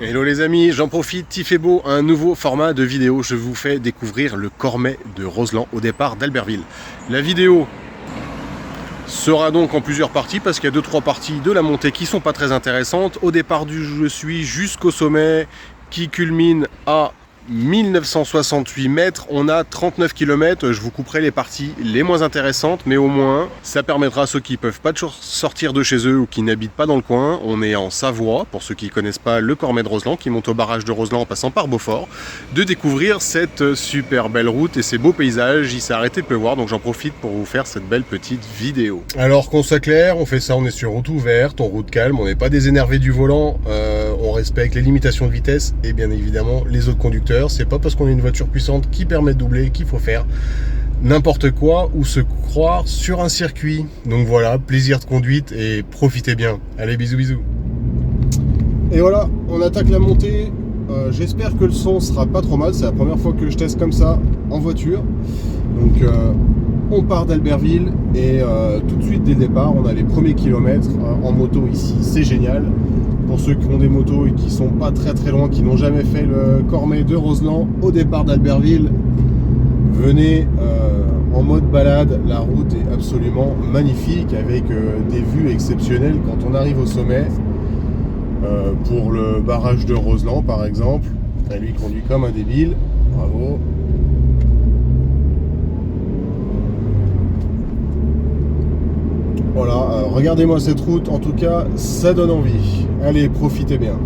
Hello les amis, j'en profite, il fait beau, un nouveau format de vidéo. Je vous fais découvrir le Cormet de Roseland au départ d'Albertville. La vidéo sera donc en plusieurs parties parce qu'il y a 2-3 parties de la montée qui sont pas très intéressantes. Au départ du je suis jusqu'au sommet qui culmine à 1968 mètres, on a 39 km, je vous couperai les parties les moins intéressantes, mais au moins ça permettra à ceux qui ne peuvent pas toujours sortir de chez eux ou qui n'habitent pas dans le coin. On est en Savoie, pour ceux qui ne connaissent pas le Cormet de Roseland, qui monte au barrage de Roseland en passant par Beaufort, de découvrir cette super belle route et ces beaux paysages. Il s'est arrêté de pleuvoir, donc j'en profite pour vous faire cette belle petite vidéo. Alors qu'on soit clair, on fait ça, on est sur route ouverte, en route calme, on n'est pas des énervés du volant, on respecte les limitations de vitesse et bien évidemment les autres conducteurs. C'est pas parce qu'on a une voiture puissante qui permet de doubler qu'il faut faire n'importe quoi ou se croire sur un circuit. Donc voilà, plaisir de conduite et profitez bien. Allez, bisous bisous. Et voilà, on attaque la montée. J'espère que le son sera pas trop mal. C'est la première fois que je teste comme ça en voiture. Donc on part d'Albertville et tout de suite dès le départ, on a les premiers kilomètres en moto ici. C'est génial. Pour ceux qui ont des motos et qui sont pas très loin, qui n'ont jamais fait le Cormet de Roseland au départ d'Albertville, venez en mode balade. La route est absolument magnifique avec des vues exceptionnelles quand on arrive au sommet. Pour le barrage de Roseland par exemple, elle lui conduit comme un débile, bravo. Voilà, regardez-moi cette route, en tout cas, ça donne envie. Allez, profitez bien.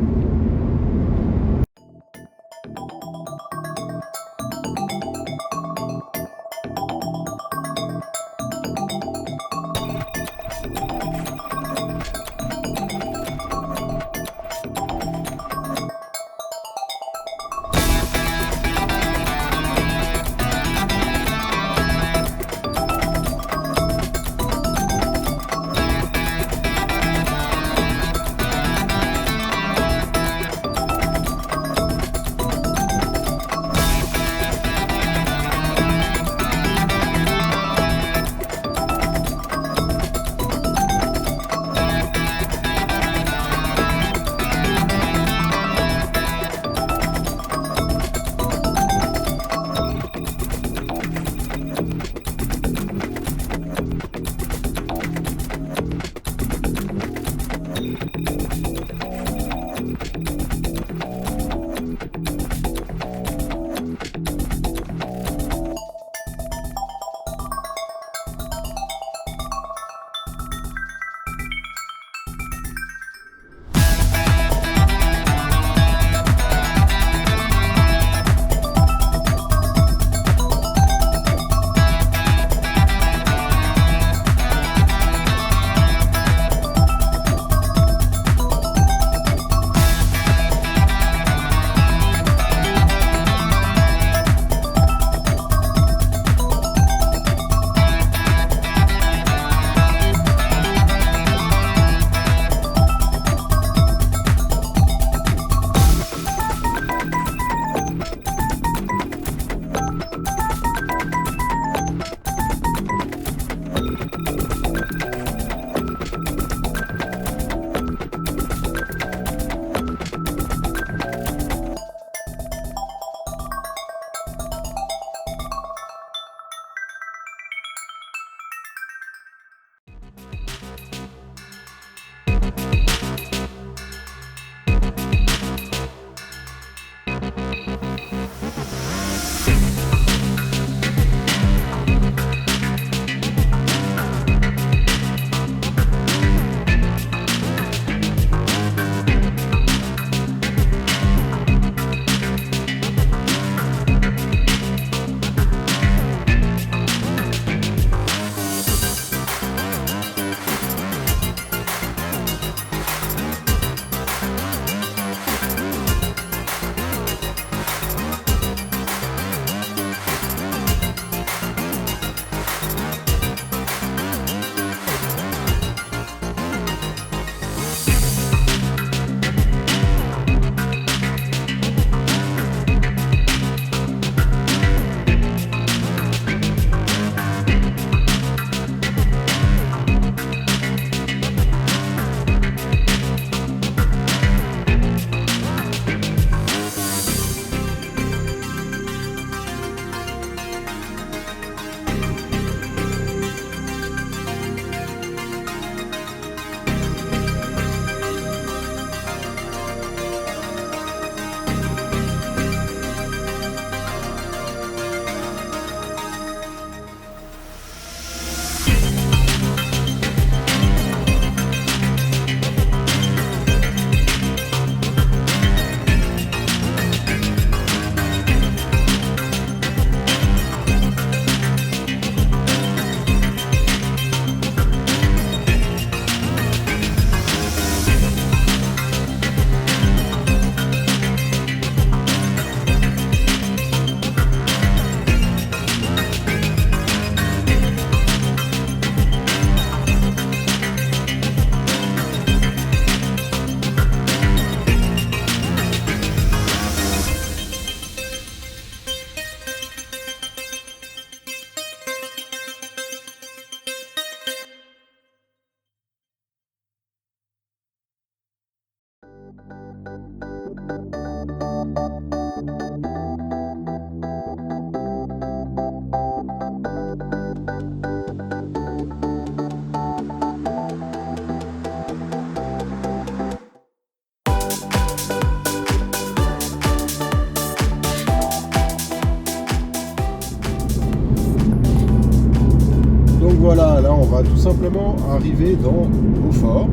Voilà, là on va tout simplement arriver dans Beaufort.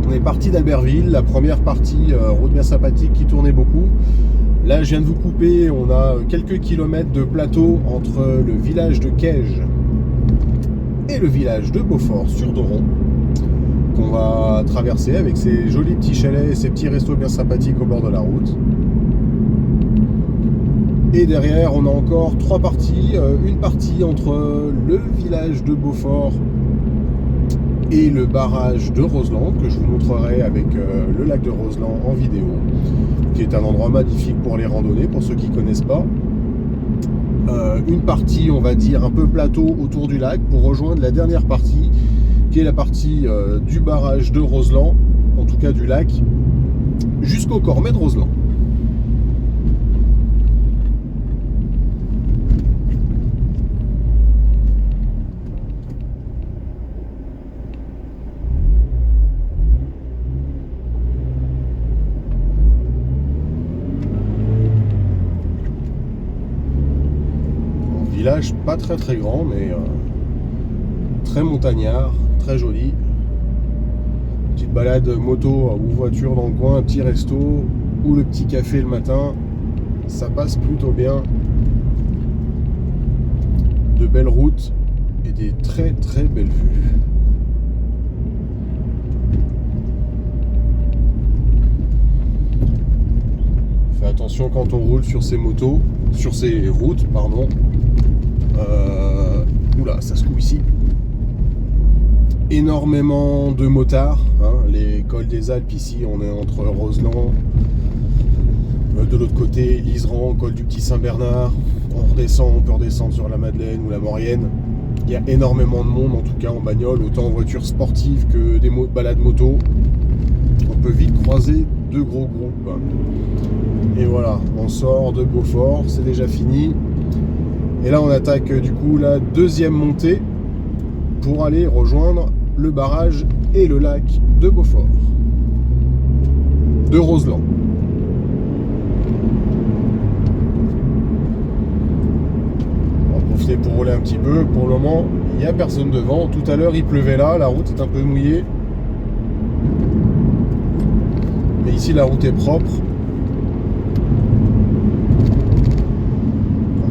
On est parti d'Albertville, la première partie route bien sympathique qui tournait beaucoup. Là je viens de vous couper, on a quelques kilomètres de plateau entre le village de Caige et le village de Beaufort sur Doron, qu'on va traverser avec ces jolis petits chalets et ces petits restos bien sympathiques au bord de la route. Et derrière, on a encore trois parties. Une partie entre le village de Beaufort et le barrage de Roseland, que je vous montrerai avec le lac de Roseland en vidéo, qui est un endroit magnifique pour les randonnées, pour ceux qui ne connaissent pas. Une partie, on va dire, un peu plateau autour du lac, pour rejoindre la dernière partie, qui est la partie du barrage de Roseland, en tout cas du lac, jusqu'au Cormet de Roseland. Village pas très grand, mais très montagnard, très joli. Petite balade moto ou voiture dans le coin, un petit resto ou le petit café le matin, ça passe plutôt bien. De belles routes et des très belles vues. Fais attention quand on roule sur ces motos, sur ces routes, pardon. Oula, ça se coupe ici. Énormément de motards, hein. Les cols des Alpes ici, on est entre Roseland, de l'autre côté Liseran, col du Petit Saint-Bernard. On peut redescendre sur la Madeleine ou la Maurienne. Il y a énormément de monde, en tout cas en bagnole, autant en voiture sportive que des balades moto. On peut vite croiser deux gros groupes. Et voilà, on sort de Beaufort, c'est déjà fini. Et là on attaque du coup la deuxième montée pour aller rejoindre le barrage et le lac de Beaufort, de Roseland. On va profiter pour rouler un petit peu. Pour le moment, il n'y a personne devant. Tout à l'heure il pleuvait là, la route est un peu mouillée. Mais ici la route est propre.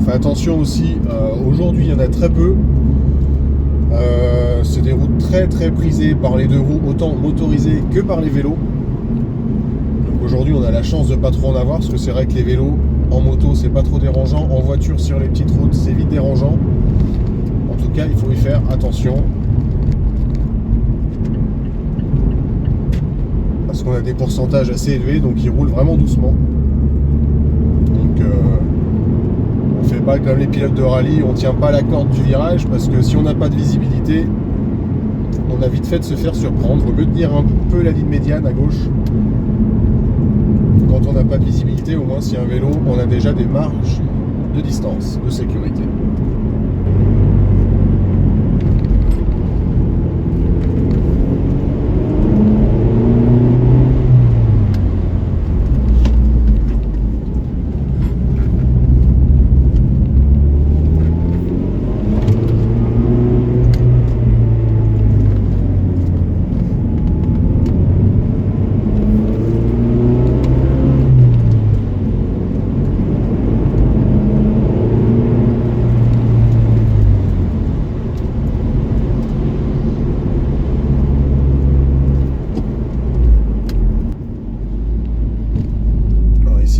Fait attention aussi, aujourd'hui il y en a très peu. C'est des routes très prisées par les deux roues, autant motorisées que par les vélos. Donc aujourd'hui on a la chance de pas trop en avoir, parce que c'est vrai que les vélos en moto c'est pas trop dérangeant, en voiture sur les petites routes c'est vite dérangeant. En tout cas il faut y faire attention. Parce qu'on a des pourcentages assez élevés, donc ils roulent vraiment doucement. Donc on fait pas comme les pilotes de rallye, on tient pas la corde du virage, parce que si on n'a pas de visibilité, on a vite fait de se faire surprendre. Il vaut mieux tenir un peu la ligne médiane à gauche. Quand on n'a pas de visibilité, au moins si un vélo, on a déjà des marges de distance, de sécurité.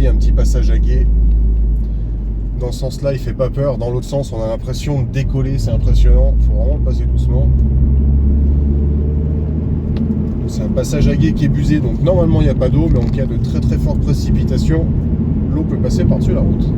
Un petit passage à gué. Dans ce sens là il fait pas peur, dans l'autre sens on a l'impression de décoller, c'est impressionnant, faut vraiment le passer doucement. C'est un passage à gué qui est busé, donc normalement il n'y a pas d'eau, mais en cas de très fortes précipitations, l'eau peut passer par-dessus la route.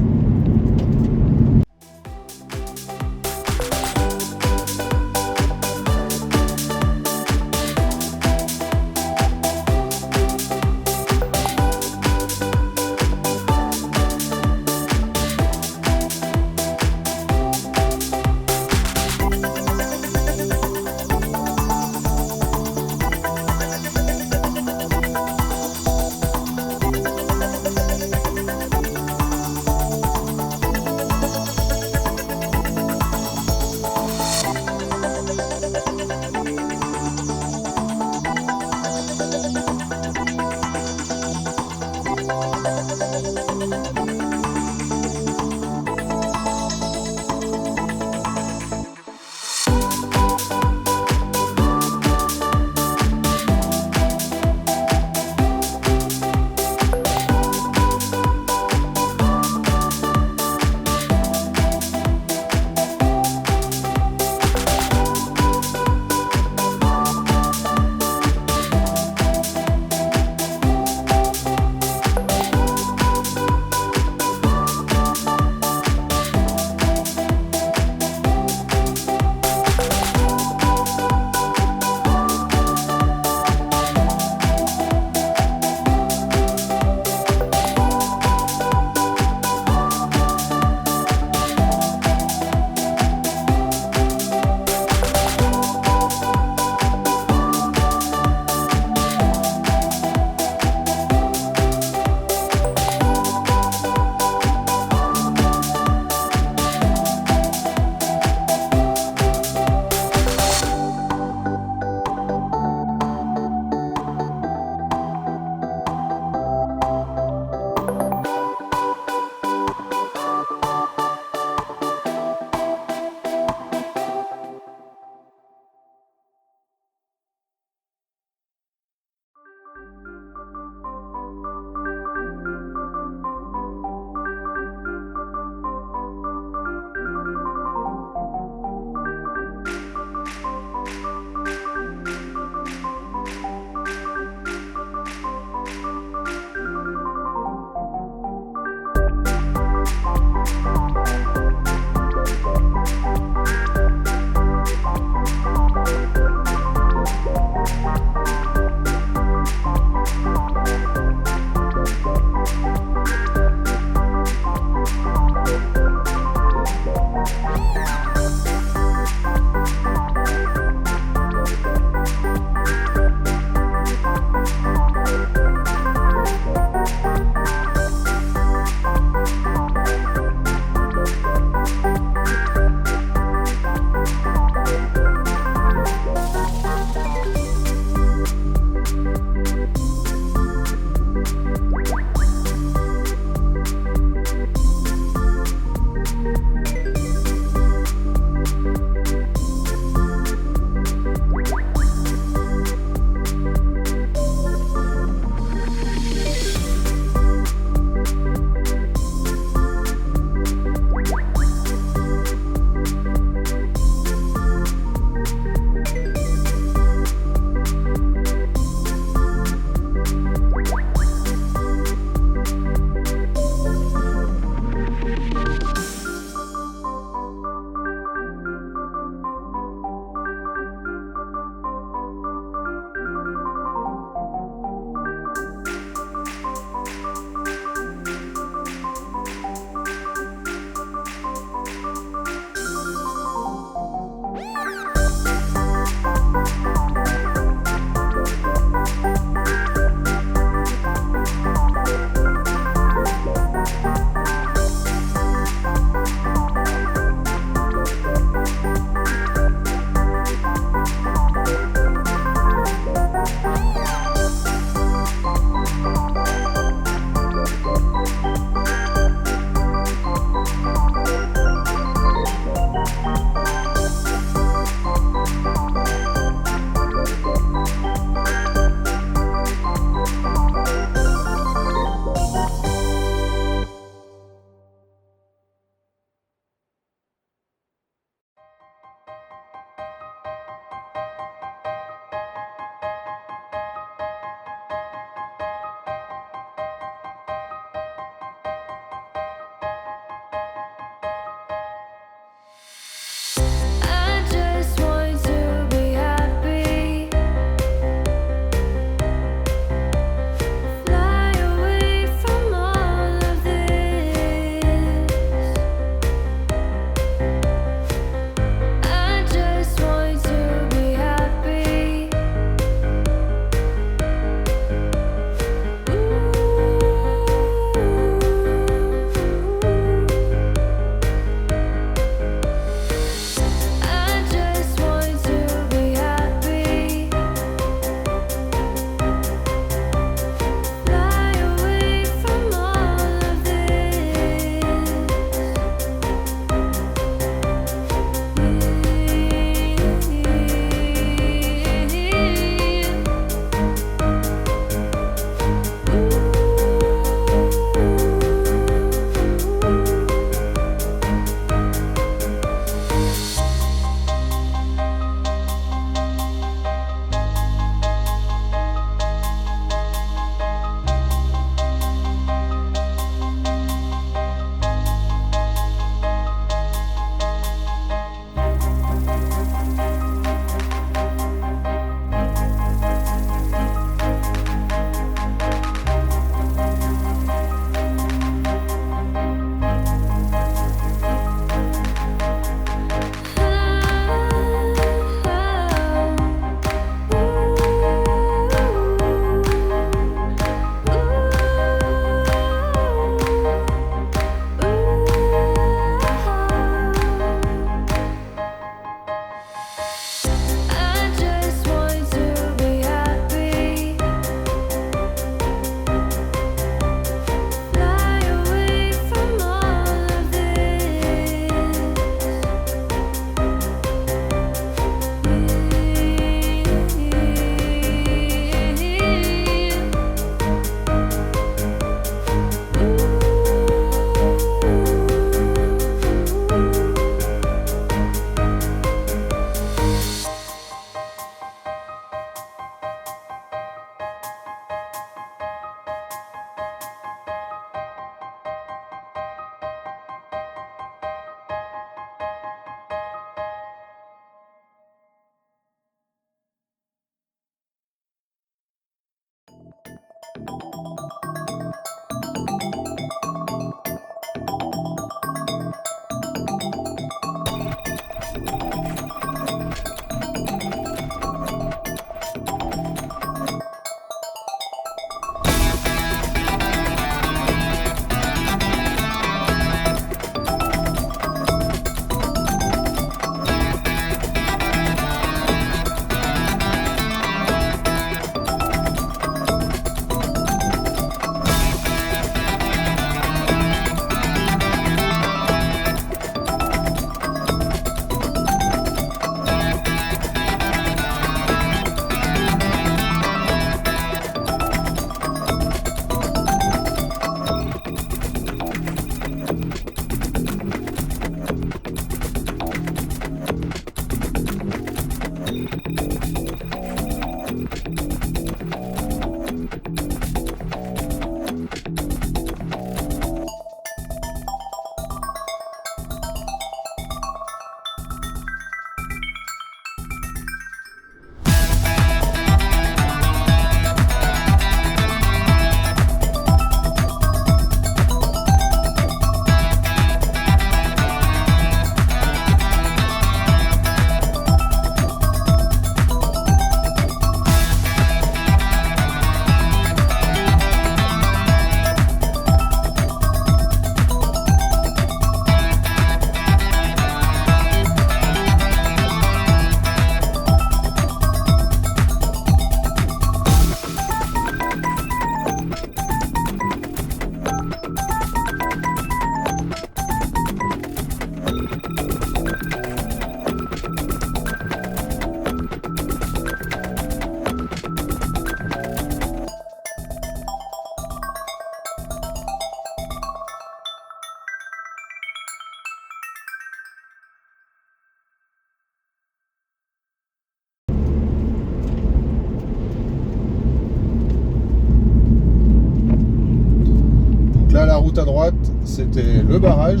Là, la route à droite, c'était le barrage.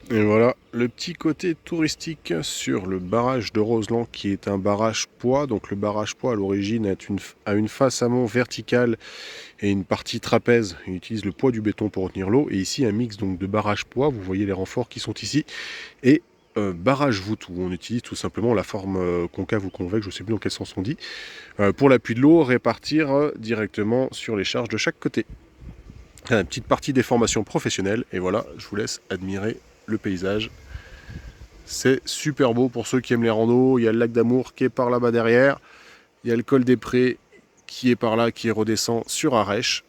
Et voilà le petit côté touristique sur le barrage de Roseland, qui est un barrage poids. Donc le barrage poids à l'origine a une face amont verticale et une partie trapèze. Il utilise le poids du béton pour retenir l'eau. Et ici un mix donc de barrage poids, vous voyez les renforts qui sont ici, et barrage voûte, où on utilise tout simplement la forme concave ou convexe, je ne sais plus dans quel sens on dit, pour l'appui de l'eau, répartir directement sur les charges de chaque côté. Une petite partie des formations professionnelles, et voilà, je vous laisse admirer le paysage. C'est super beau pour ceux qui aiment les randos. Il y a le lac d'Amour qui est par là-bas derrière, il y a le col des Prés qui est par là, qui redescend sur Arèche,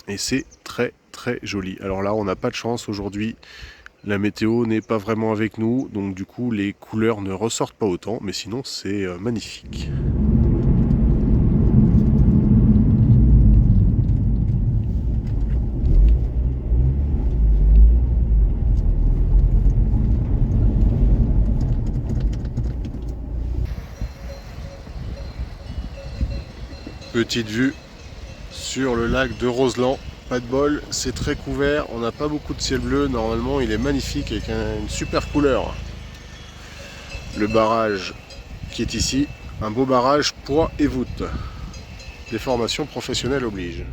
et c'est très très joli. Alors là, on n'a pas de chance aujourd'hui, la météo n'est pas vraiment avec nous, donc du coup les couleurs ne ressortent pas autant, mais sinon c'est magnifique. Petite vue sur le lac de Roseland. Pas de bol, c'est très couvert, on n'a pas beaucoup de ciel bleu, normalement il est magnifique avec une super couleur. Le barrage qui est ici, un beau barrage poids et voûte. Des formations professionnelles obligent.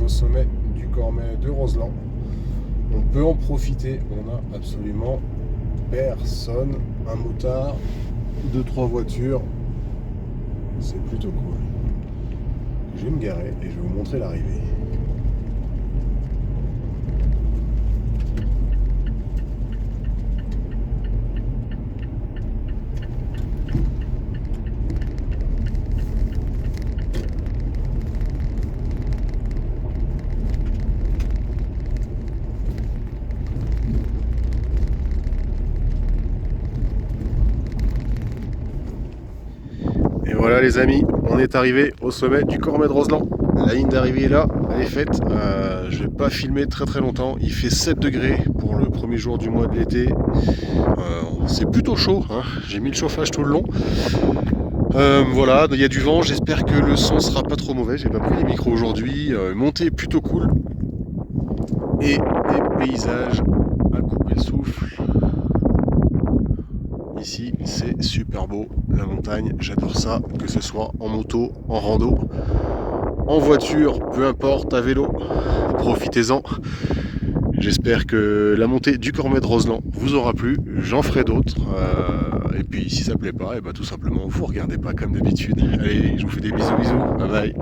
sommet du Cormet de Roseland. On peut en profiter, on a absolument personne, un motard, 2-3 voitures, c'est plutôt cool. Je vais me garer et je vais vous montrer l'arrivée. Et voilà les amis, on est arrivé au sommet du Cormet de Roseland. La ligne d'arrivée est là, elle est faite. Je vais pas filmer très longtemps. Il fait 7 degrés pour le premier jour du mois de l'été. C'est plutôt chaud, hein. J'ai mis le chauffage tout le long. Voilà, il y a du vent, j'espère que le son sera pas trop mauvais. J'ai pas pris les micros aujourd'hui. Montée plutôt cool. Et des paysages à couper le souffle. ici, c'est super beau, la montagne, j'adore ça, que ce soit en moto, en rando, en voiture, peu importe, à vélo, profitez-en. J'espère que la montée du Cormet de Roseland vous aura plu, j'en ferai d'autres, et puis si ça plaît pas, et tout simplement vous regardez pas comme d'habitude. Allez, je vous fais des bisous, bye bye.